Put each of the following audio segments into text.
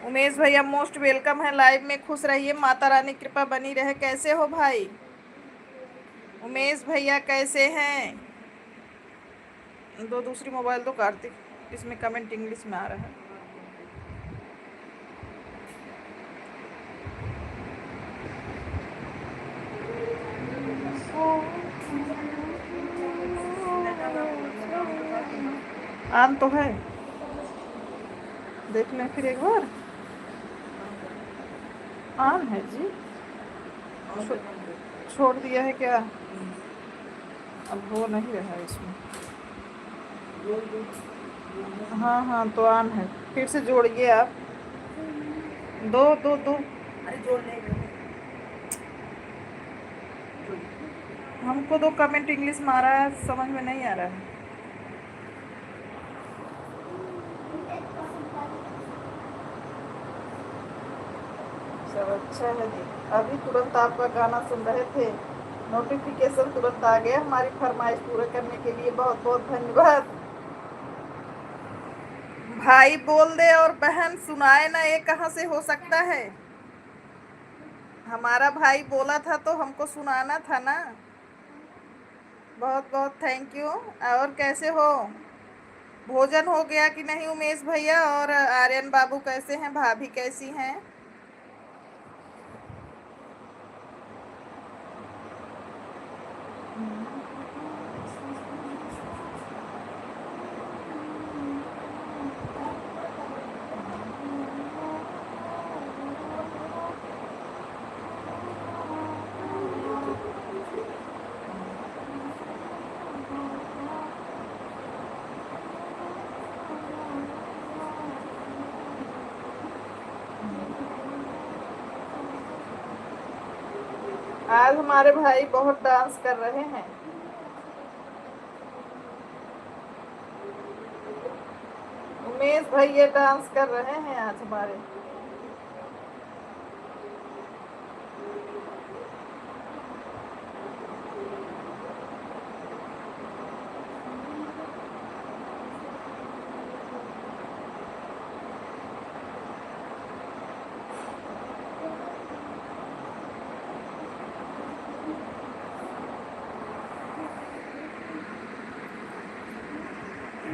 उमेश भैया most welcome है live में। खुश रहिए, माता रानी कृपा बनी रहे। कैसे हो भाई उमेश भैया, कैसे हैं? दूसरी मोबाइल तो कार्तिक, इसमें कमेंट इंग्लिश में आ रहा है। आन तो है, देख लें फिर एक बार। आन है जी, छोड़ दिया है क्या? अब हो नहीं रहा है इसमें। हाँ हाँ, तो आन है। फिर से जोड़िए आप। दो दो दो। हमको तो कमेंट इंग्लिश में आ रहा है, समझ में नहीं आ रहा है। सब अच्छा है जी। अभी तुरंत आपका गाना सुन रहे थे, नोटिफिकेशन तुरंत आ गया। हमारी फरमाइश पूरा करने के लिए बहुत बहुत धन्यवाद। भाई बोल दे और बहन सुनाए ना, ये कहाँ से हो सकता है? हमारा भाई बोला था तो हमको सुनाना था ना। बहुत बहुत थैंक यू। और कैसे हो? भोजन हो गया कि नहीं उमेश भैया? और आर्यन बाबू कैसे हैं? भाभी कैसी हैं? आज हमारे भाई बहुत डांस कर रहे हैं। उमेश भैया डांस कर रहे हैं आज हमारे।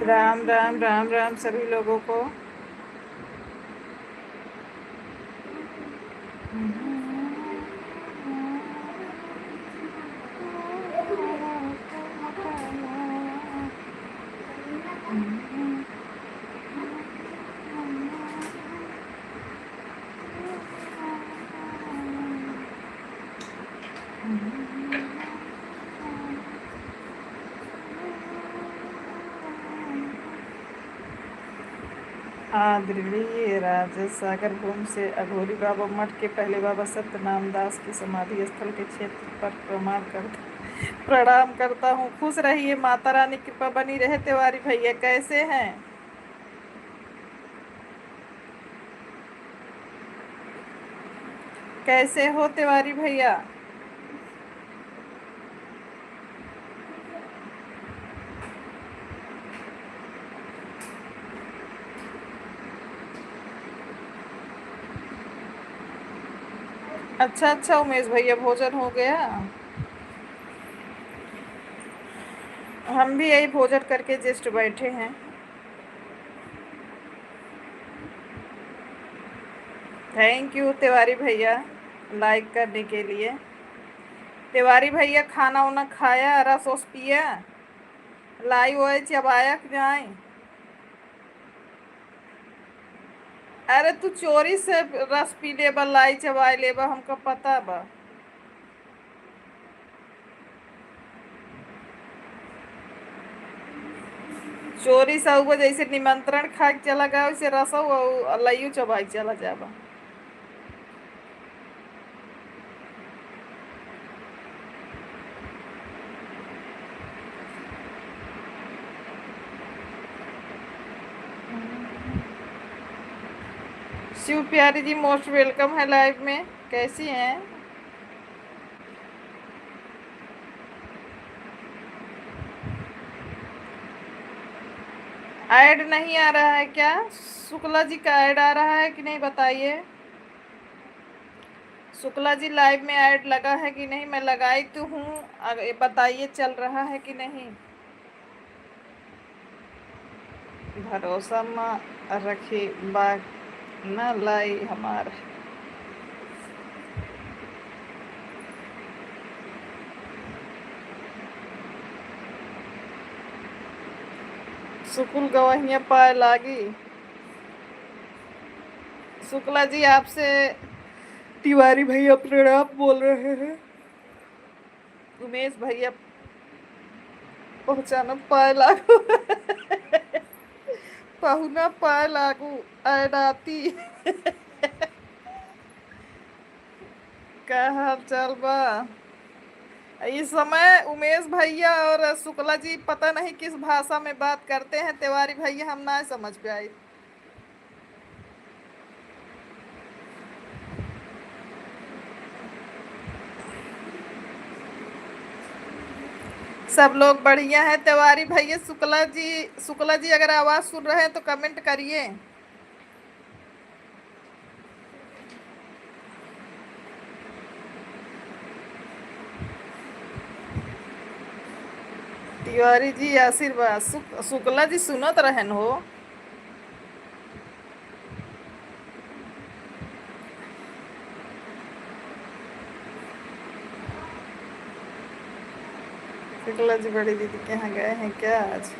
राम राम राम राम सभी लोगों को। आदरणीय राज सागर भूमि से अघोरी बाबा मठ के पहले बाबा सत्यनाम दास की समाधि स्थल के क्षेत्र पर प्रणाम करता हूँ। खुश रहिए, माता रानी कृपा बनी रहे। तिवारी भैया कैसे हैं? कैसे हो तिवारी भैया? अच्छा अच्छा उमेश भैया, भोजन हो गया? हम भी यही भोजन करके जस्ट बैठे हैं। थैंक यू तिवारी भैया लाइक करने के लिए। तिवारी भैया खाना वाना खाया, रस वस पिया, लाई वाई चबाया कि नहीं? अरे तू चोरी से रस पी लेबा, लाई चबाई लेबा, हमको पता बा। चोरी से हुआ जैसे निमंत्रण खा के चला गया, वैसे रस लइयो चबाई चला जाबा। शिव प्यारी जी मोस्ट वेलकम है लाइव में। कैसी हैं? ऐड नहीं आ रहा है क्या? शुक्ला जी का ऐड आ रहा है कि नहीं बताइए। शुक्ला जी लाइव में ऐड लगा है कि नहीं? मैं लगाई तो हूँ, बताइए चल रहा है कि नहीं। भरोसा म रखी बात न लाई हमार। सुकुल गवाहियां पाए लागी। शुक्ला जी आपसे तिवारी भैया प्रणाम बोल रहे हैं। उमेश भैया पहुंचाना पाए लागू। पहुना पाए लागू ऐडाती। का हाल चाल बा? इस समय उमेश भैया और शुक्ला जी पता नहीं किस भाषा में बात करते हैं, तिवारी भैया हम ना समझ पे आई। सब लोग बढ़िया है तिवारी भैया। शुक्ला जी अगर आवाज सुन रहे हैं तो कमेंट करिए। तिवारी जी आशीर्वाद। शुक्ला जी सुनत रहन हो। शुक्ला जी बड़ी दीदी के यहाँ गए हैं क्या आज?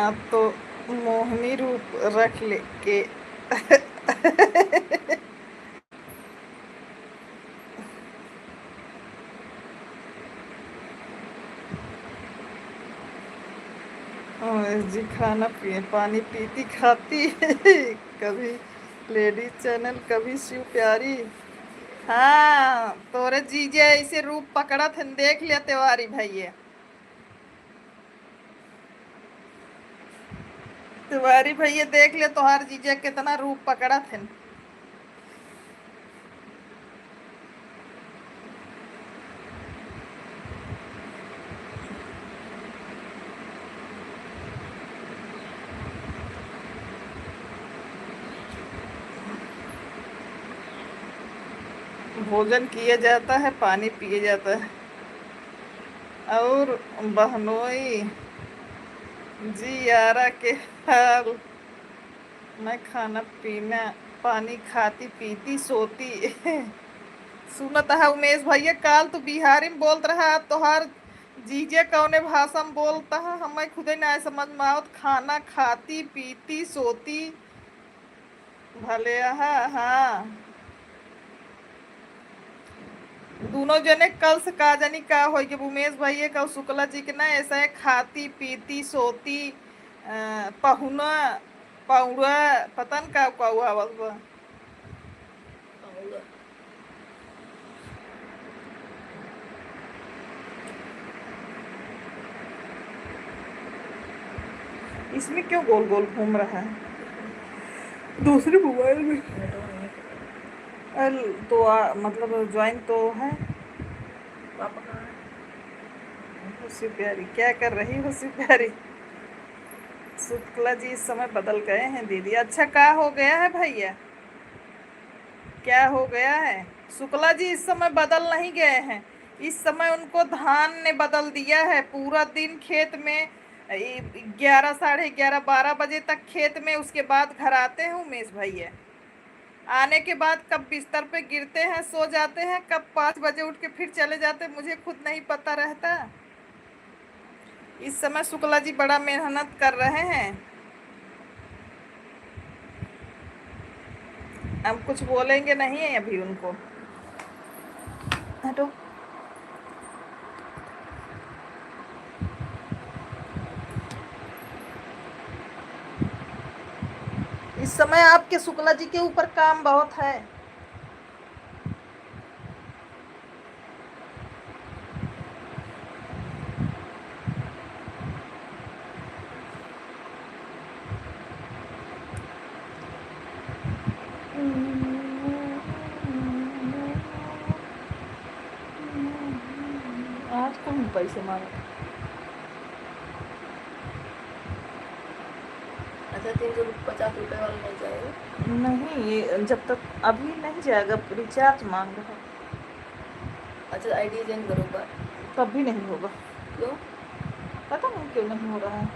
आप तो मोहिनी रूप रख ले के। जी खाना पिए पानी पीती खाती। कभी लेडीज चैनल कभी शिव प्यारी। हाँ तोरे जीजे ऐसे रूप पकड़ा थे, देख लिया तिवारी भैया। तिवारी भैया देख लिया तोहार जीजे कितना रूप पकड़ा थे। भोजन किया जाता है, पानी पिए जाता है। और बहनोई जी यारा के हाल। मैं खाना पीना पानी खाती पीती सोती। सुनत है उमेश भैया काल तो बिहारी में बोलत रहा, तोहार जीजे कौने भाषा में बोलता है हमें खुदे ना समझ में आवत। खाना खाती पीती सोती भले। हाँ हाँ। दोनों जने कल से का जानी का हो कि उमेश भैया का शुक्ला जी के ना ऐसा है खाती पीती सोती पहुना पौड़ा पता न का हुआ बस। इसमें क्यों गोल गोल घूम रहा है? दूसरे मोबाइल में तो मतलब ज्वाइन तो है। हुस्सी प्यारी क्या कर रही हुस्सी प्यारी? शुक्ला जी इस समय बदल गए हैं दीदी। अच्छा क्या हो गया है भैया? क्या हो गया है? शुक्ला जी इस समय बदल नहीं गए हैं। इस समय उनको धान ने बदल दिया है। पूरा दिन खेत में 11 11:30 12 बजे तक खेत में, उसके बाद घर आते हैं उमेश भैया। आने के बाद कब बिस्तर पे गिरते हैं सो जाते हैं, कब 5 बजे उठ के फिर चले जाते हैं, मुझे खुद नहीं पता रहता। इस समय शुक्ला जी बड़ा मेहनत कर रहे हैं। हम कुछ बोलेंगे नहीं है अभी उनको। हटो। इस समय आपके शुक्ला जी के ऊपर काम बहुत है। आज कौन पैसे मांगा? अच्छा 350 रुपये वाला नहीं जाएगा? नहीं, ये जब तक अभी नहीं जाएगा, रिचार्ज मांग रहा है। अच्छा आईडी चेंज करो बार। तब भी नहीं होगा। क्यों? पता नहीं क्यों नहीं हो रहा है।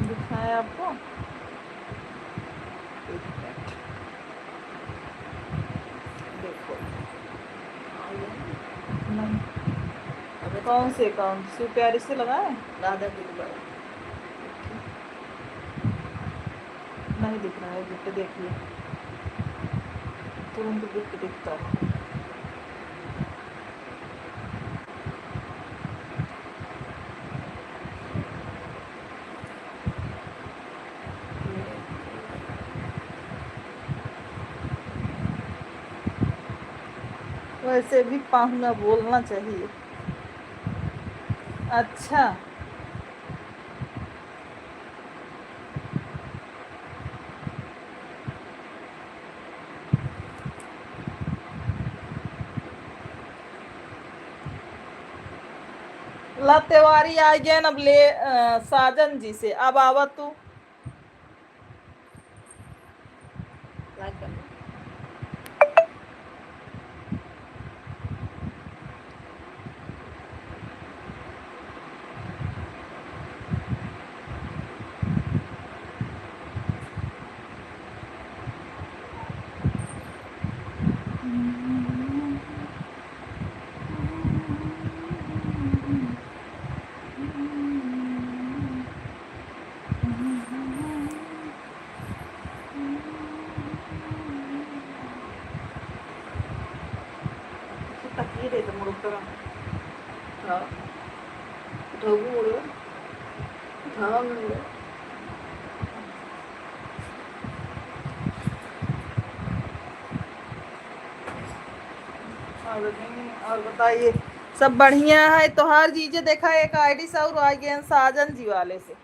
दिखाएं आपको, एक मिनट देखो। नहीं, अबे तो कौन से अकाउंट से प्यारे से लगाए? राधा की दुकान। नहीं दिख रहा है गिफ्ट, देखिए तुरंत गिफ्ट दिखता है। वैसे भी पाहुना बोलना चाहिए। अच्छा, ला त्योहारी आ गया अब ले साजन जी से। अब आवा तू। लाइक करना। तकिए दे तो मुड़कर हाँ ढोगू मुड़ो। हाँ मुड़ो। और बताइए, सब बढ़िया है? तो हर जीजे देखा एक आईडी से और आ गए साजन जी वाले से।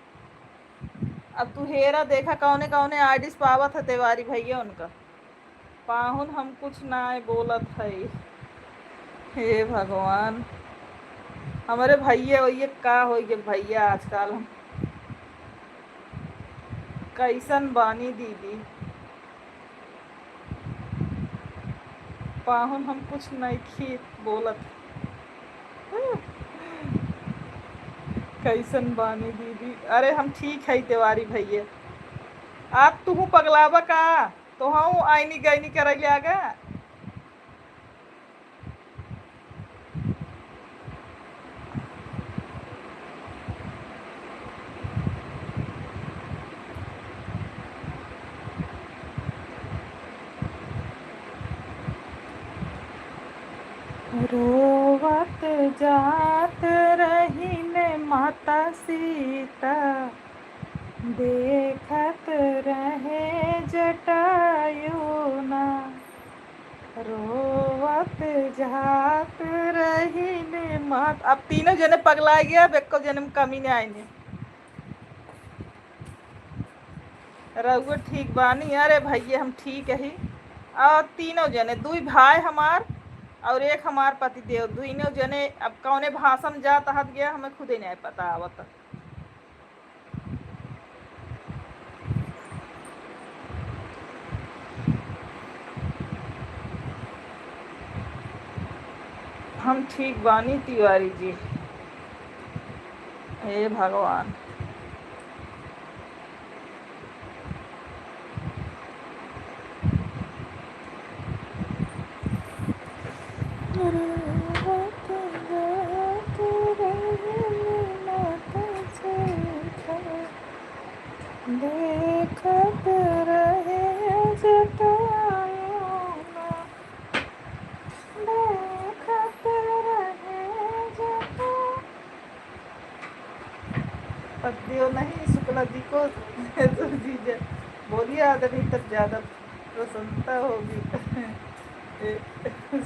अब तू हेरा देखा कौने कौने आईडी पावत है तिवारी भैया उनका। पाहुन हम कुछ ना बोलत है। हे भगवान, हमारे भैया वही का हो गए भैया आजकल। हम कैसन बानी दीदी? पाहुन हम कुछ नहीं खी बोलत। कैसन बानी दीदी? अरे हम ठीक है तिवारी भैया। आप तू पगलावा का? तो हाँ आईनी गईनी कर ले आगा। रोवत जात रही ने माता सीता, देखत रहे जटायु ना। रोवत जात रही ने मात। अब तीनों जने पगला गया, बेको जन्म कमी ने आईने। रघु ठीक बानी? अरे भैया हम ठीक है ही। और तीनों जने, दुई भाई हमार और एक हमार पति देव, दोनों जने अब कौने भाषण जा तहत गया हमें खुद ही नहीं पता आवत। हम ठीक बानी तिवारी जी। हे भगवान। देखत रहे जटायु ना, देखत रहे जटायु। पतियों नहीं शुक्ला जी को तो जीजा बोलिए आदमी तब ज्यादा प्रसन्नता होगी।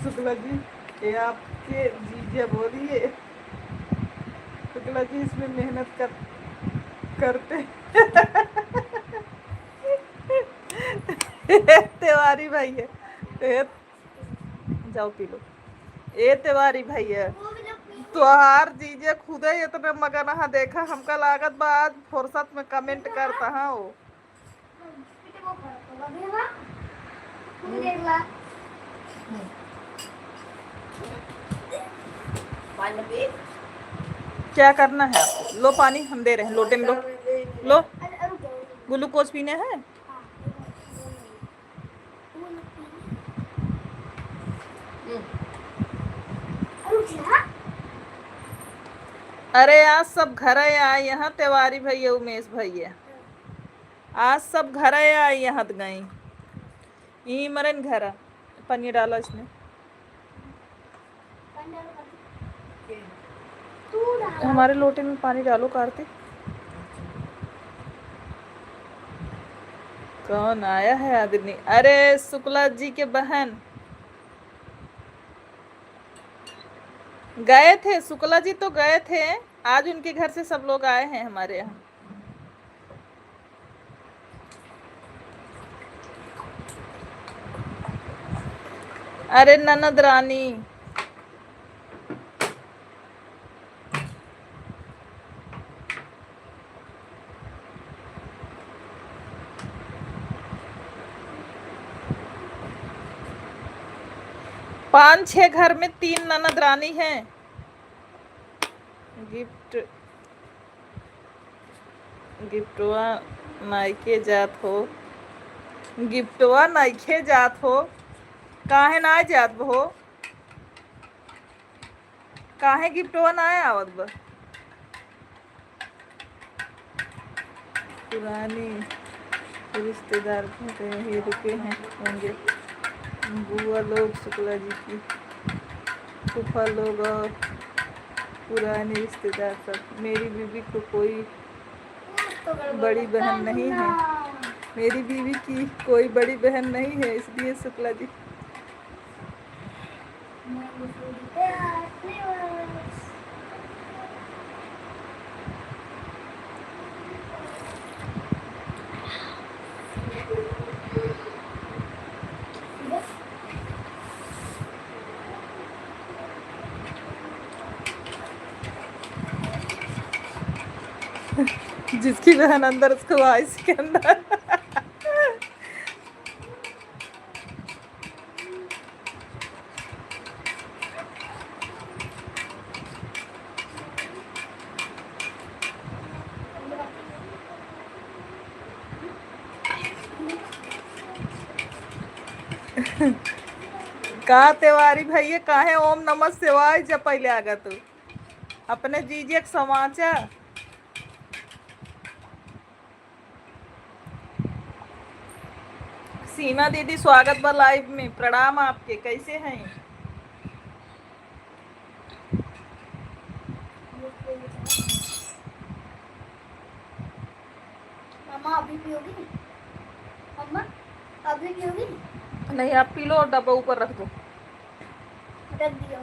शुक्ला जी, ये आपके जीजा बोलिए। शुक्ला जी इसमें मेहनत करते। तिवारी भाई है। जाओ पी लो। ए तिवारी भैया तोहार जीजे खुदे इतने मगन हा, देखा हमका लागत बा आज फुर्सत में कमेंट करता हाँ वो। पानी पी। क्या करना है आपको? लो पानी हम दे रहे हैं, लोटे में लो। लो ग्लूकोज पीने हैं। अरे आज सब घर आए यहाँ तिवारी भैया उमेश भैया, आज सब घर आए यहाँ गई यही मरन घर। पनीर डाला इसमें, हमारे लोटे में पानी डालो कार्तिक। कौन आया है आदमी? अरे शुक्ला जी के बहन गए थे, शुक्ला जी तो गए थे, आज उनके घर से सब लोग आए हैं हमारे यहाँ। अरे ननद रानी पांच छह घर में 3 ननद रानी हैं। गिफ्टवा नाइके जात हो, गिफ्टवा नाइके जात हो, काहे ना जात हो, काहे गिफ्टवा ना आवत बा? पुरानी रिश्तेदार ही रुके हैं होंगे, बुआ लोग, शुक्ला जी की फूफा लोग और पुराने रिश्तेदार सब। मेरी बीवी को कोई बड़ी बहन नहीं है, मेरी बीवी की कोई बड़ी बहन नहीं है, इसलिए शुक्ला जी। जिसकी बहन अंदर उसको आइस के अंदर। का तिवारी भैया काहे ओम नमः शिवाय जब पहले आगा तू अपने जीजे के समाचार। सीमा दीदी स्वागत बा लाइव में, प्रणाम आपके, कैसे हैं? मामा अभी पियोगी? मम्मा अभी पियोगी? नहीं आप पी लो और डब्बा ऊपर रख दो। रख दिया।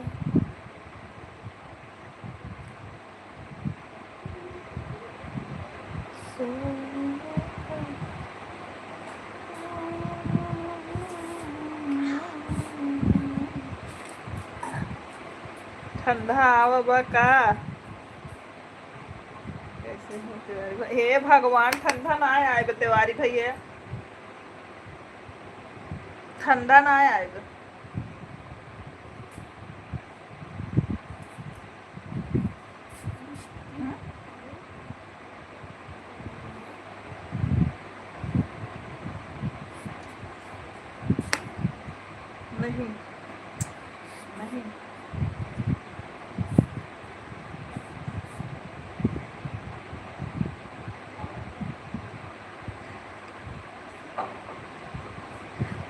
ठंडा आवा बा का? कैसे हो तिवारी भाई? हे भगवान ठंडा ना आए बा तिवारी भैया, ठंडा ना आए बा। नहीं नहीं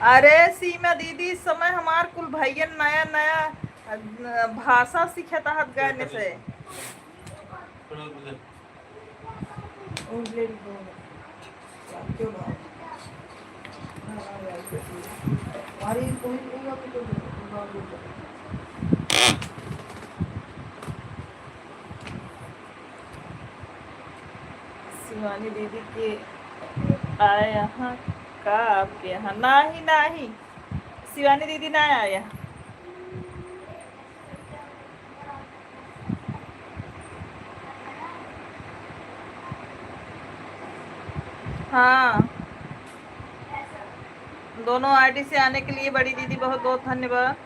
अरे सीमा दीदी इस समय हमार कुल भैया नया नया भाषा सीखता हत गाने से। शिवानी दीदी के आए यहाँ का आपके यहाँ? नहीं नहीं शिवानी दीदी ना आया। हाँ, दोनों आईडी से आने के लिए बड़ी दीदी बहुत बहुत धन्यवाद।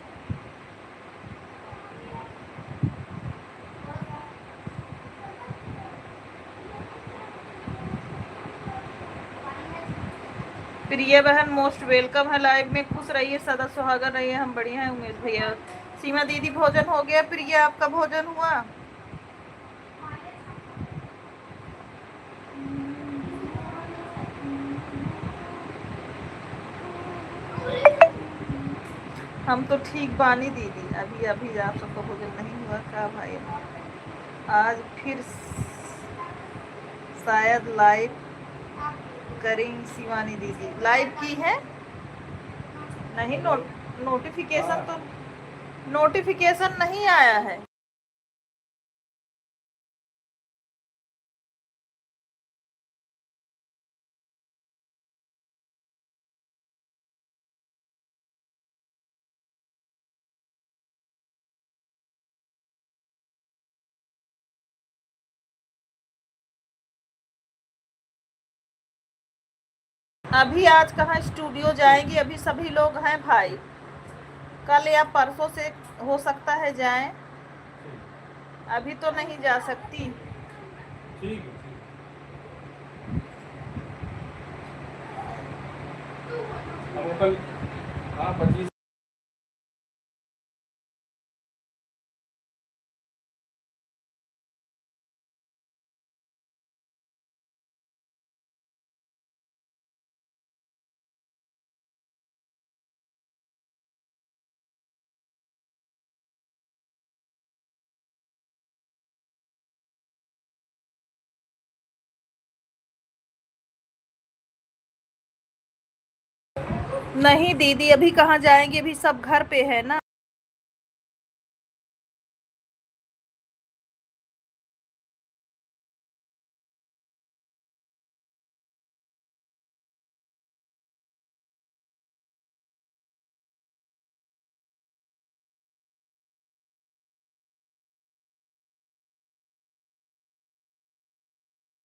प्रिय बहन मोस्ट वेलकम है लाइव में। खुश रहिए, सदा सुहागर रहिए। हम बढ़िया हैं उमेश भैया। सीमा दीदी भोजन हो गया? प्रिय आपका भोजन हुआ? हम तो ठीक बानी दीदी। अभी अभी आप सबका भोजन नहीं हुआ क्या भाई? आज फिर शायद लाइव करेंगी शिवानी दीदी। लाइव की है नहीं? नोटिफिकेशन नहीं आया है। अभी आज कहाँ स्टूडियो जाएंगी? अभी सभी लोग हैं भाई। कल या परसों से हो सकता है जाएं। अभी तो नहीं जा सकती। ठीक है। अब कल हाँ 25 नहीं दीदी, अभी कहाँ जाएंगे? अभी सब घर पे है ना।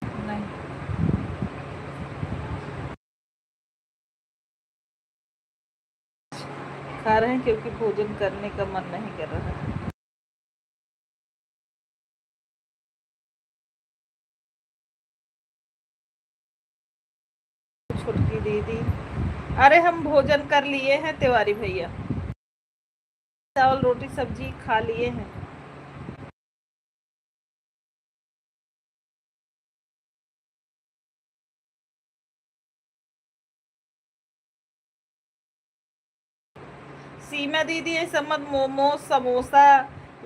नहीं खा रहे हैं क्योंकि भोजन करने का मन नहीं कर रहा है। छोटकी दीदी, अरे हम भोजन कर लिए हैं तिवारी भैया। चावल रोटी सब्जी खा लिए हैं। सीमा दीदी ये समझ मोमोज समोसा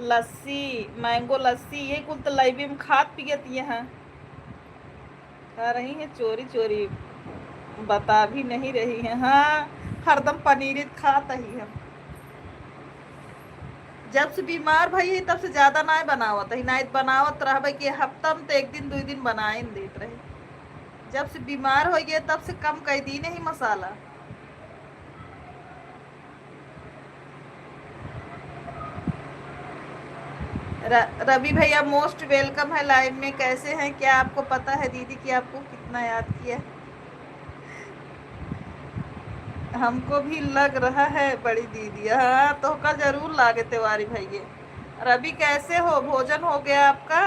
लस्सी मैंगो लस्सी ये कुल तो लाइव में खात पियत यहाँ खा रही हैं। चोरी चोरी बता भी नहीं रही हैं। हाँ, हरदम पनीर खाता ही हम। जब से बीमार भई तब से ज्यादा ना बनावत ही ना बनावत रह कि हफ्ता में तो एक दिन 2 दिन बनाए देत रहे। जब से बीमार हो गए तब से कम कर दी नहीं मसाला। रवि भैया मोस्ट वेलकम है लाइव में। कैसे हैं? क्या आपको पता है दीदी कि आपको कितना याद किया? हमको भी लग रहा है बड़ी दीदी। हाँ तो कल जरूर लागे तिवारी भैया। रवि कैसे हो? भोजन हो गया आपका?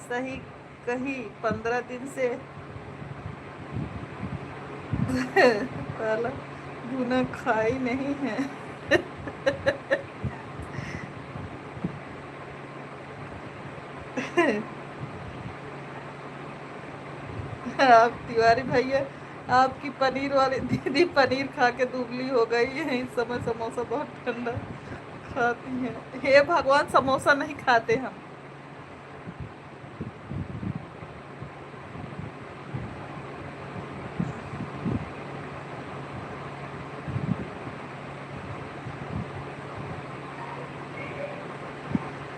सही कही 15 दिन से पहला भुना खाई नहीं है। आप तिवारी भैया, आपकी पनीर वाली दीदी पनीर खा के दुबली हो गई है। इस समय समोसा बहुत ठंडा खाती हैं। हे भगवान, समोसा नहीं खाते हम।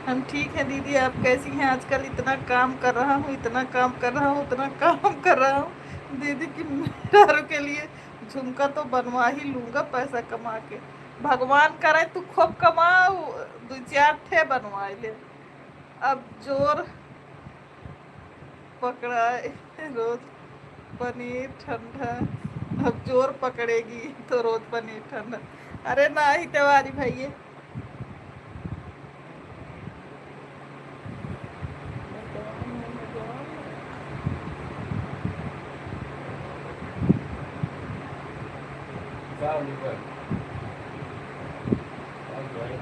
हम ठीक है दीदी, आप कैसी हैं? आजकल इतना काम कर रहा हूँ, इतना काम कर रहा हूँ, इतना काम कर रहा हूँ दीदी कि मेरे के लिए झुमका तो बनवा ही लूँगा पैसा कमा के। भगवान करे तू खूब कमाओ, 2-4 ठे बनवा ले। अब जोर पकड़ाए रोज पनीर ठंडा, अब जोर पकड़ेगी तो रोज पनीर ठंडा। अरे ना ही तिवारी भैया, चार रुपये चार रुपये।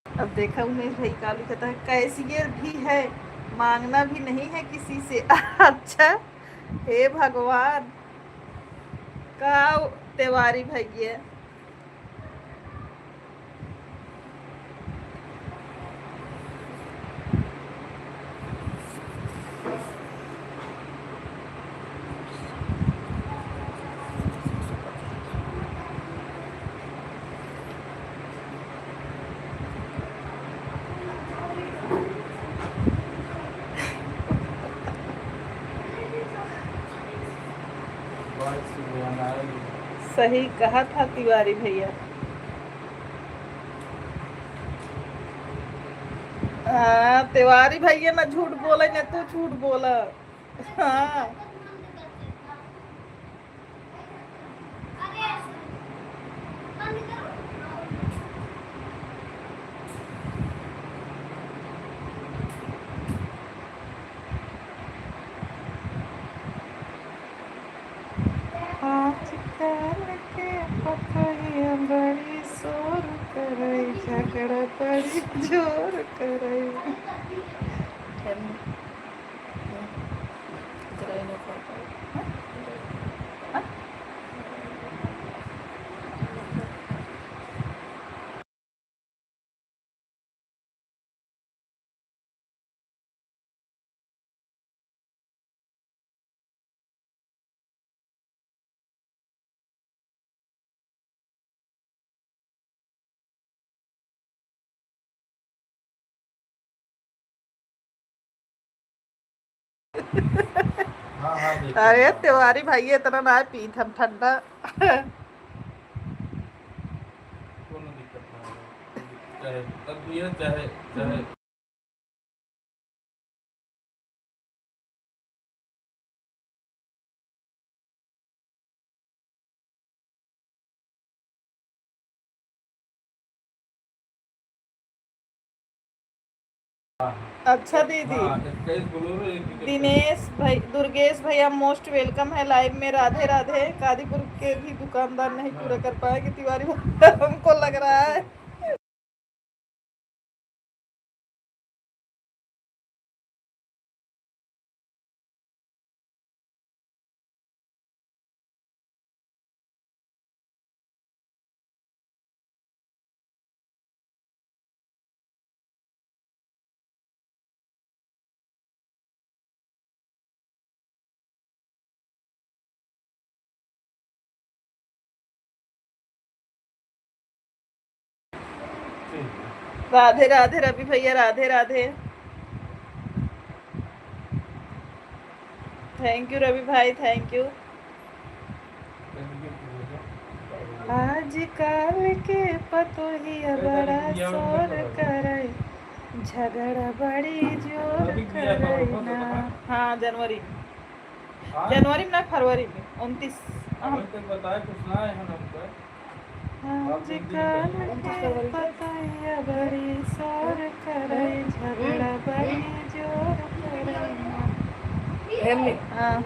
अब देखा उमेश भाई कालू कहता है कैशियर भी है, मांगना भी नहीं है किसी से। अच्छा, हे भगवान का तिवारी भैया। बात से बयान आएगी। सही कहा था तिवारी भैया। हाँ तिवारी भैया ना झूठ बोला ना तू झूठ बोला। हाँ आजकल के पतोहिया बड़ी शोर करे, झगड़ा बड़ी जोर करे। हाँ हाँ देखो। अरे तिवारी भैया इतना ना पीत हम ठंडा। कोनो दिक्कत ना है, चाहे तब भी है चाहे चाहे। अच्छा दीदी, हाँ 21 बोलोरो एक विकेट। दिनेश भाई, दुर्गेश भैया मोस्ट वेलकम है लाइव में। राधे राधे। कादीपुर के भी दुकानदार नहीं पूरा कर पाएंगे तिवारी भैया, हमको लग रहा है। राधे राधे रवि भैया, राधे राधे। थैंक यू रवि भाई, थैंक यू। आजकल के पतोहिया बड़ा शोर करे, झगड़ा बड़ी जोर करे ना। हाँ जनवरी, जनवरी में ना फरवरी में 29। अभी तक बताए कुछ ना है हमको। आजकल के पतोहिया बड़ी शोर करे, झगड़ा बड़ी जोर करे ना। हाँ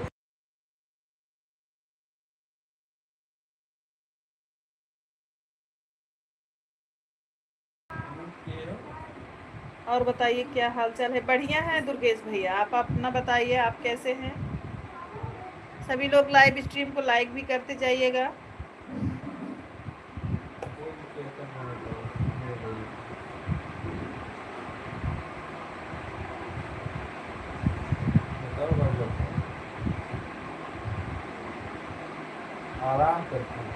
और बताइए क्या हाल चाल है? बढ़िया है दुर्गेश भैया, आप अपना बताइए, आप कैसे हैं? सभी लोग लाइव स्ट्रीम को लाइक भी करते जाइएगा। आराम करके।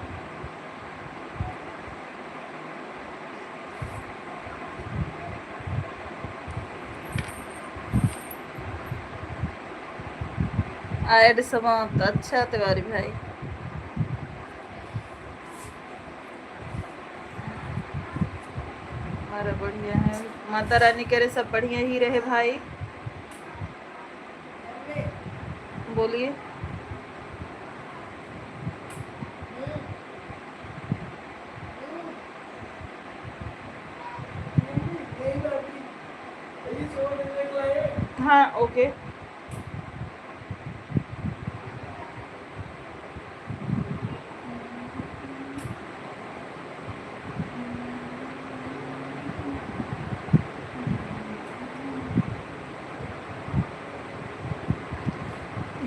ऐड समाप्त। अच्छा तिवारी भाई, हमारा बढ़िया है, माता रानी करे सब बढ़िया ही रहे भाई। बोलिए। हाँ ओके।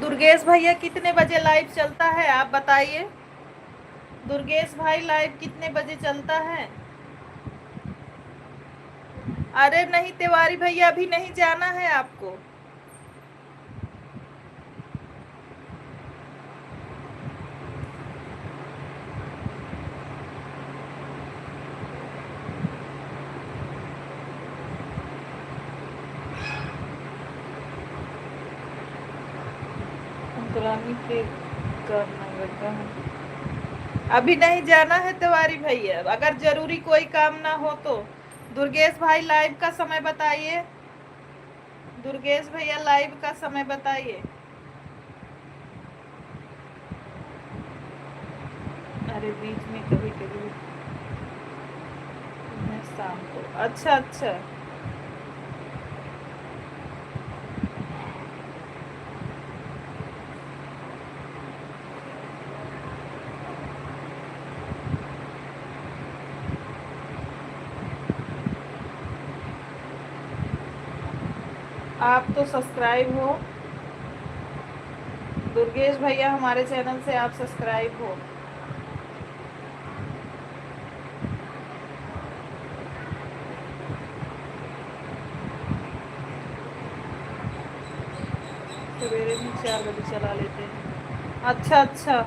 दुर्गेश भैया कितने बजे लाइव चलता है आप बताइए। दुर्गेश भाई लाइव कितने बजे चलता है? अरे नहीं तिवारी भैया, अभी नहीं जाना है आपको। अंतरानी के करना बेटा है। अभी नहीं जाना है तिवारी भैया, अगर जरूरी कोई काम ना हो तो। दुर्गेश भाई लाइव का समय बताइए। दुर्गेश भैया लाइव का समय बताइए। अरे बीच में कभी कभी मैं शाम को। अच्छा अच्छा। आप तो सब्सक्राइब हो दुर्गेश भैया, हमारे चैनल से आप सब्सक्राइब हो। सवेरे में 4 बजे चला लेते हैं। अच्छा अच्छा।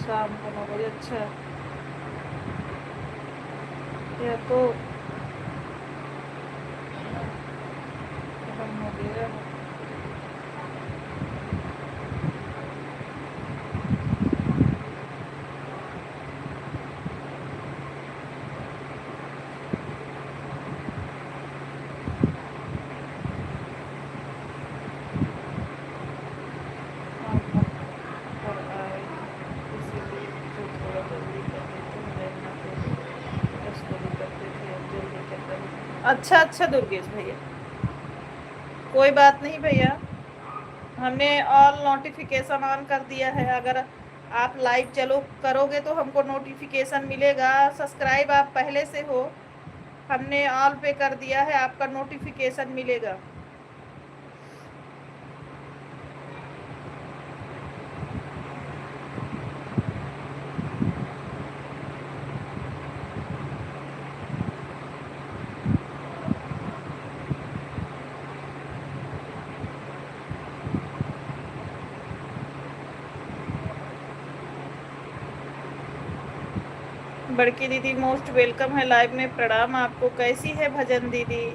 शाम को 9 बजे। अच्छा, या तो खत्म हो गया। पर आए इसीलिए जो थोड़ा जल्दी कर देते हैं वरना तो उसको भी करते थे, अब जल्दी कर रहे हैं। अच्छा अच्छा दुर्गेश भैया, कोई बात नहीं भैया, हमने ऑल नोटिफिकेशन ऑन कर दिया है। अगर आप लाइव चलो करोगे तो हमको नोटिफिकेशन मिलेगा। सब्सक्राइब आप पहले से हो, हमने ऑल पे कर दिया है, आपका नोटिफिकेशन मिलेगा। बड़की दीदी मोस्ट वेलकम है लाइव में, प्रणाम आपको। कैसी है भजन दीदी?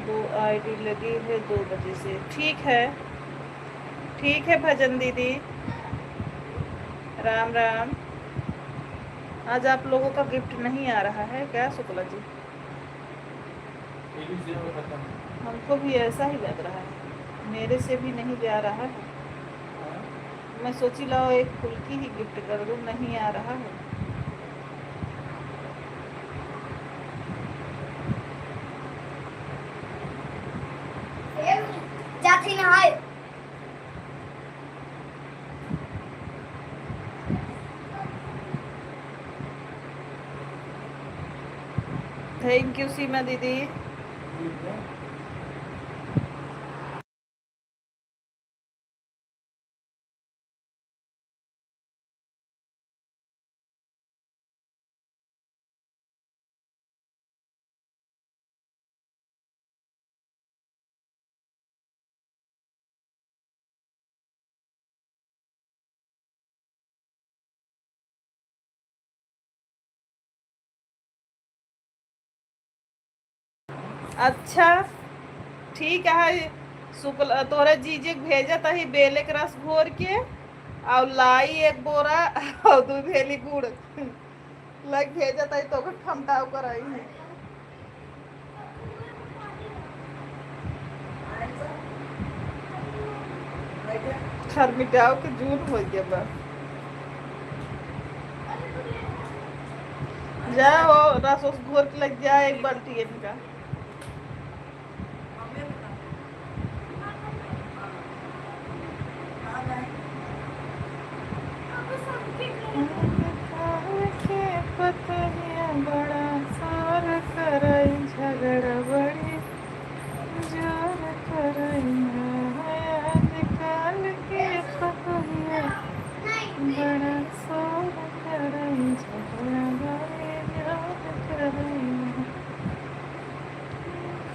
दो आईडी लगी है 2 बजे से। ठीक है, ठीक है भजन दीदी, राम राम। आज आप लोगों का गिफ्ट नहीं आ रहा है क्या शुक्ला जी? हमको भी ऐसा ही लग रहा है, मेरे से भी नहीं जा रहा है। मैं सोची लाओ एक फुल्की ही गिफ्ट कर दूं, नहीं आ रहा है। जाती नहाए। थैंक यू सीमा दीदी। अच्छा ठीक है। शुक्ल तोरा जीजे के भेजा तही बेले के रस घोर के और लाई एक बोरा और 2 भेली गुड़ लग भेजा तही तो ठमटाव कराई है। खरमिटाव के जून हो गया बा। जाओ रस उस घोर के लग जाए एक बाल्टी इनका। बड़ा सार करई झगड़ा बड़ी जोर करई निकाल के पतहिया बड़ा सार करई झगड़ा बड़ी जोर करई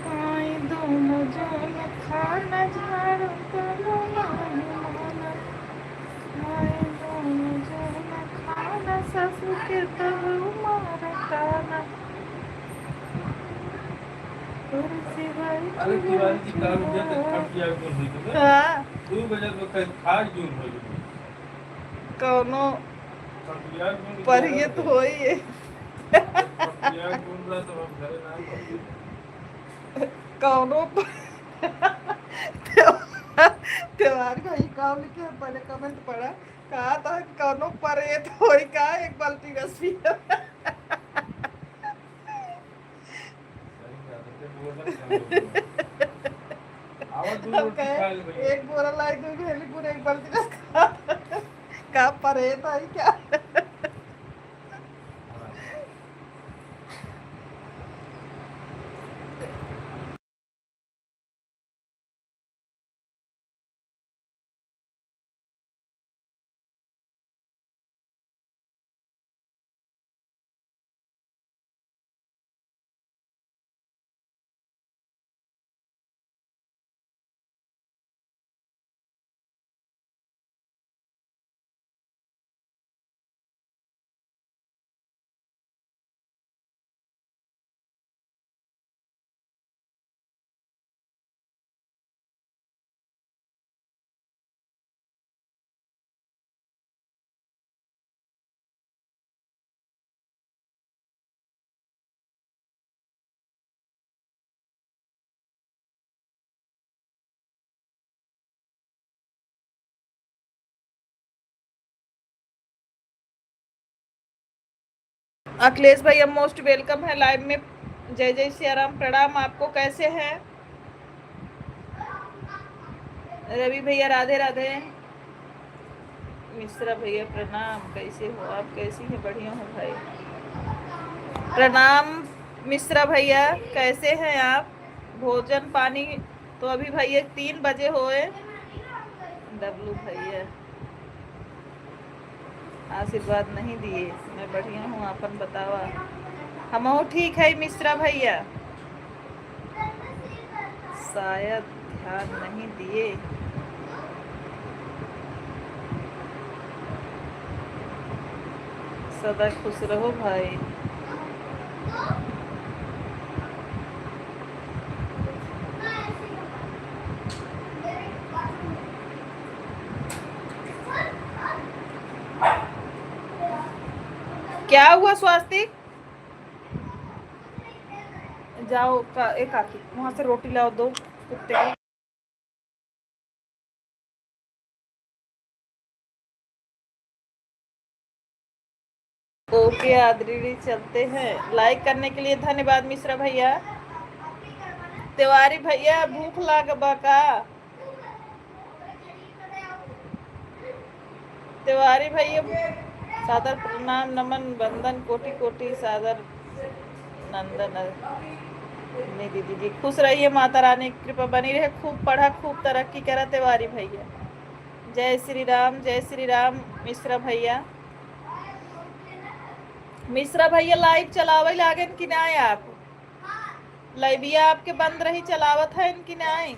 खाई दोनों जन खाना झाड़ू दोनों नहीं माना खाई दोनों जन खाना ससुर के तब मार ताना अरे तिवारी जी काल उठे तो खटिया गुल हुई तो हाँ 2 बजे तो कहीं खाज गुल हो गई कौनो खटिया गुल पढ़िए तो हो ही है। खटिया गुल रहा तो हम घरे ना पहुंचे कौनो त्योहार भाई काम लिखे हैं, पहले कमेंट पढ़ा कहा था कि कौनो परे तो होई का एक बाल्टी रस पिया। सही बात है ते बोलत ना लोग आवाज दूर हम रोटी खा ले कहे भैया एक बोरा लाई 2 भेली पूरे एक बाल्टी रस खा का परे था ही क्या। अखिलेश भैया मोस्ट वेलकम है लाइव में। जय जय सिया राम, प्रणाम आपको। कैसे हैं रवि भैया? राधे राधे। मिश्रा भैया प्रणाम, कैसे हो आप? कैसी हैं? बढ़िया हूँ भाई। प्रणाम मिश्रा भैया, कैसे हैं आप? भोजन पानी तो अभी भैया 3 बजे होए। डब्लू भैया आशीर्वाद नहीं दिए। मैं बढ़िया हूँ, अपन बतावा। हम ठीक है मिश्रा भैया, शायद ध्यान नहीं दिए। सदा खुश रहो भाई। क्या हुआ स्वास्तिक? जाओ का एक आके वहां से रोटी लाओ दो कुत्ते को। ओके आदरी चलते हैं। लाइक करने के लिए धन्यवाद मिश्रा भैया। तिवारी भैया भूख लाग का? तिवारी भैया सादर प्रणाम, नमन वंदन, कोटि कोटि सादर नंदन। नहीं दीदी जी, खुश रहिए, माता रानी की कृपा बनी रहे। खूब पढ़ा, खूब तरक्की करा तिवारी भैया। जय श्री राम, जय श्री राम मिश्रा भैया। मिश्रा भैया लाइव चलावे लागे कि ना आप? लाइविया आपके बंद रही, चलावत है इनकी नहीं?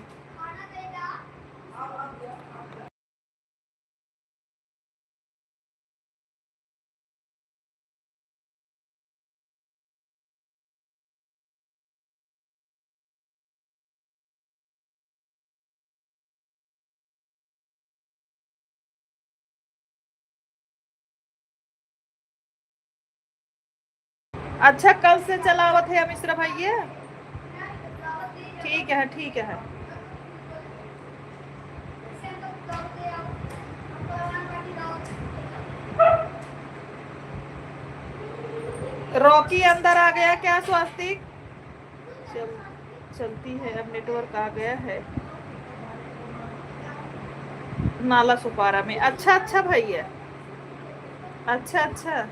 अच्छा कल से चलावत है मिश्रा भैया। ठीक है ठीक है। रॉकी अंदर आ गया क्या स्वास्तिक? चल चलती है, अब नेटवर्क आ गया है नाला सुपारा में। अच्छा अच्छा भैया, अच्छा अच्छा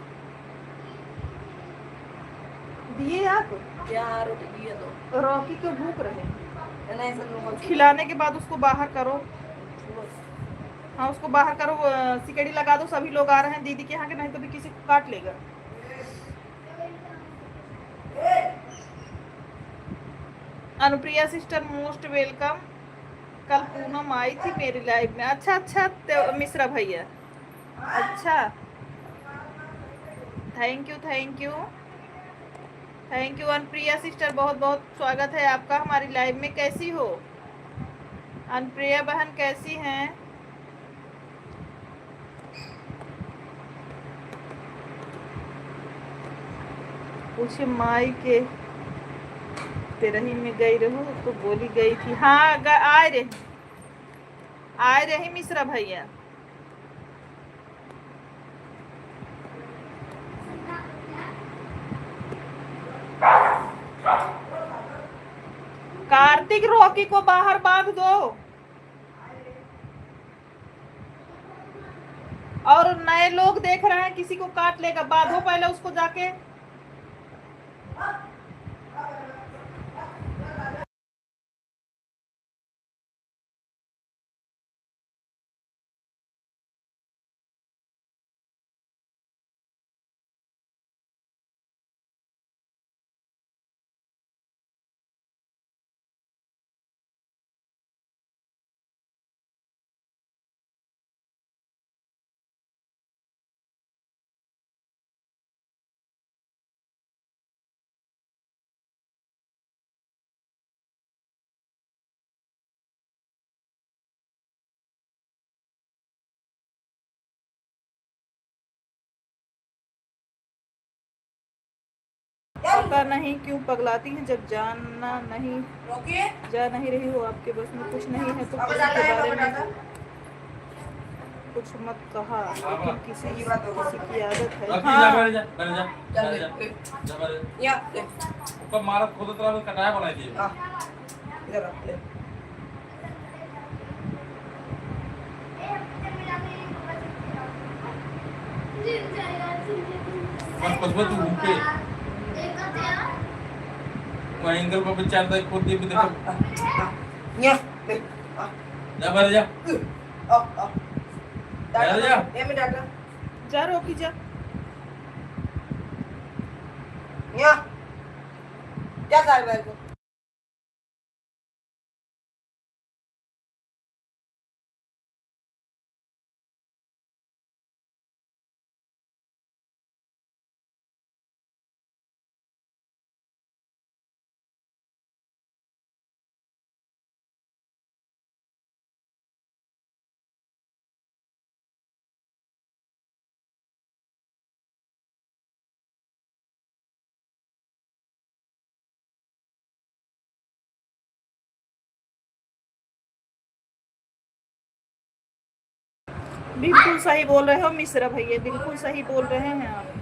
दिए आप? क्या रोटी दिए तो रॉकी को भूख रहे, नहीं सर लोगों खिलाने के बाद उसको बाहर करो। हाँ उसको बाहर करो, सिकड़ी लगा दो, सभी लोग आ रहे हैं दीदी के यहाँ के, नहीं तो भी किसी को काट लेगा। Anupriya sister most welcome. कल पूनम आई थी मेरी लाइफ में। अच्छा अच्छा मिश्रा भैया, अच्छा thank you thank you thank you. Anupriya sister बहुत बहुत स्वागत है आपका हमारी लाइव में। कैसी हो अनुप्रिया बहन, कैसी हैं? पूछे माई के तेरही में गई रहू तो बोली गई थी। हाँ आए रही मिश्रा भैया। कार्तिक रॉकी को बाहर बांध दो, और नए लोग देख रहे हैं किसी को काट लेगा, बांधो पहले उसको जाके। पता नहीं क्यों पगलाती हैं जब जाना नहीं जा नहीं रही हो, आपके बस में कुछ नहीं है तो किसी के बारे में कुछ मत कहा, लेकिन किसी की आदत है। रखी हाँ जा बैठ जा बैठ जा बैठ जा जा बैठ या ऊपर मारा खुद तरह कटाया बनाई दी इधर रख ले बस बस तू ऊपर वहाँ एंगल पर विचार तक खुद भी देखो या जा बैठ जा बैठ जा ये में डाटा जा रोकी जा। या क्या कर रहा है बिल्कुल सही बोल रहे हो मिश्रा भैया, बिल्कुल सही बोल रहे हैं आप।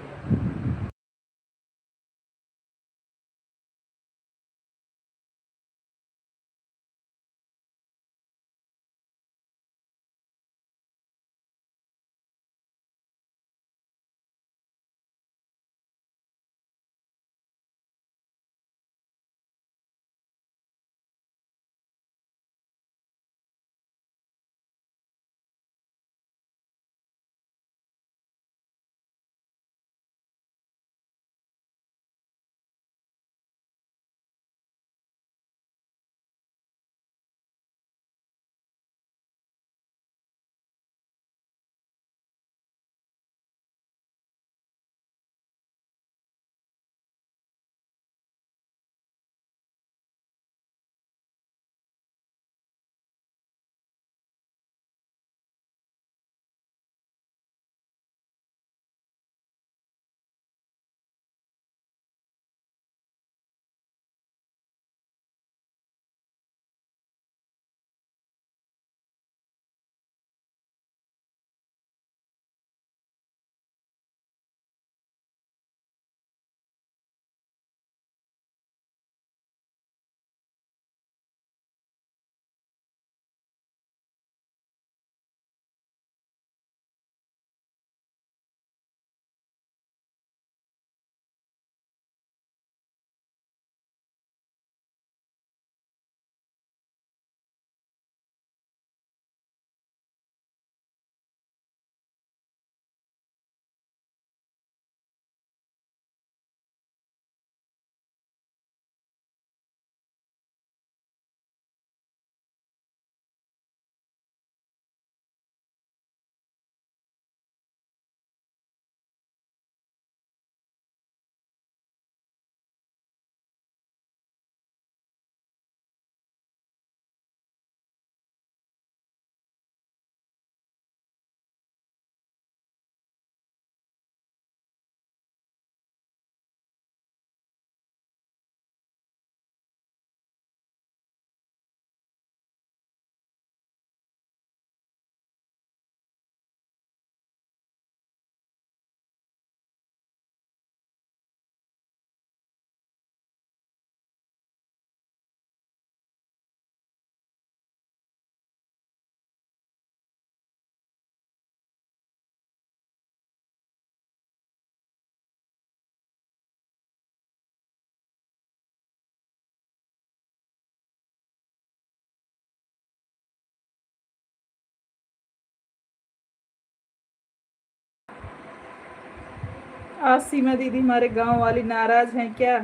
आज सीमा दीदी हमारे गांव वाली नाराज हैं क्या?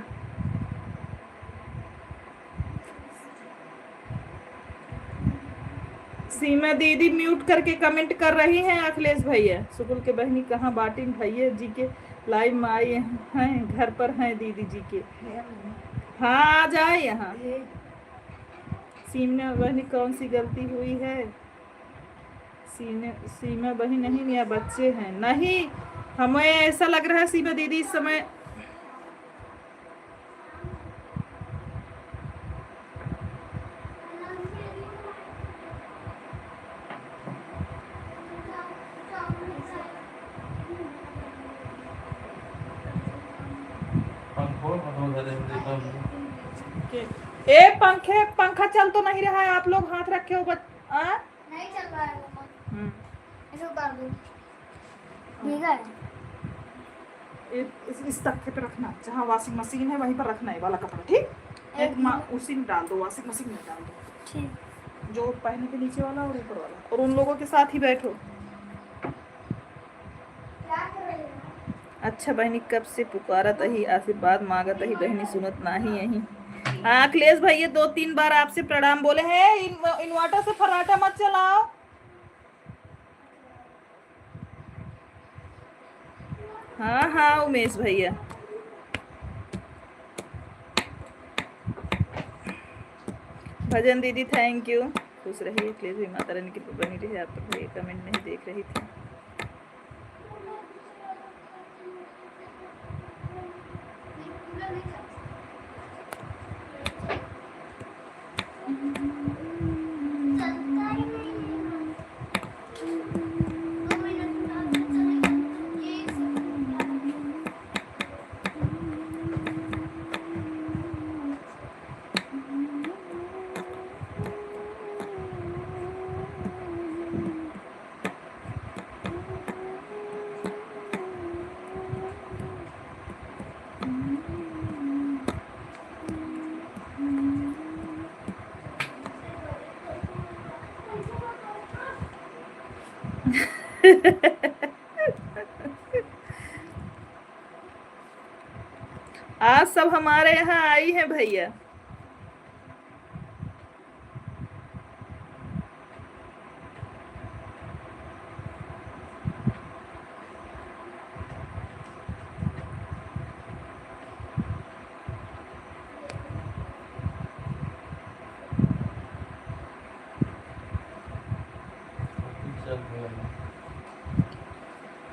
सीमा दीदी म्यूट करके कमेंट कर रही हैं। अखिलेश भैया सुकुल के बहनी कहाँ बाटी भैया जी के लाइव में आए हैं, घर पर हैं दीदी जी के। हाँ आ जाए यहाँ। सीमा बहनी कौन सी गलती हुई है? सीमा बहनी नहीं या बच्चे हैं? नहीं, हमें ऐसा लग रहा है सीमा दीदी इस समय ए पंखा चल तो नहीं रहा है, आप लोग हाथ रखे हो नहीं चल रहा है मम्मा। इसे उतार दो। भीगा है। इस तख्ते पे रखना, जहाँ वॉशिंग मशीन है वहीं पर रखना है वाला कपड़ा, ठीक? एक उसी में डाल दो, वॉशिंग मशीन में डाल दो, ठीक। जो पहने के नीचे वाला और ऊपर वाला, और उन लोगों के साथ ही बैठो। अच्छा बहनी कब से पुकारत ही, आशीर्वाद मांगत ही, बहनी सुनत नाही यही। हाँ अखिलेश भैया 2-3 बार आपसे प्रणाम बोले हैं। इन्वर्टर से फर्राटा मत चलाओ। हाँ हाँ उमेश भैया। भजन दीदी थैंक यू, खुश रहिए। अखिलेश भाई माता रानी की बनी रही। आप पर भैया कमेंट नहीं देख रही थी। आज सब हमारे यहाँ आई है भैया।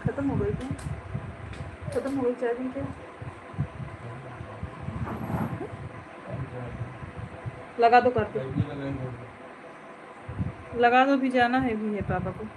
खत्म हो गई क्या? खत्म हो गई चार्जिंग क्या? लगा दो, कर दो, लगा दो, भी जाना है भी है पापा को।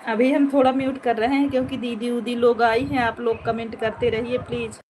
अभी हम थोड़ा म्यूट कर रहे हैं क्योंकि दीदी उदी लोग आई हैं। आप लोग कमेंट करते रहिए प्लीज।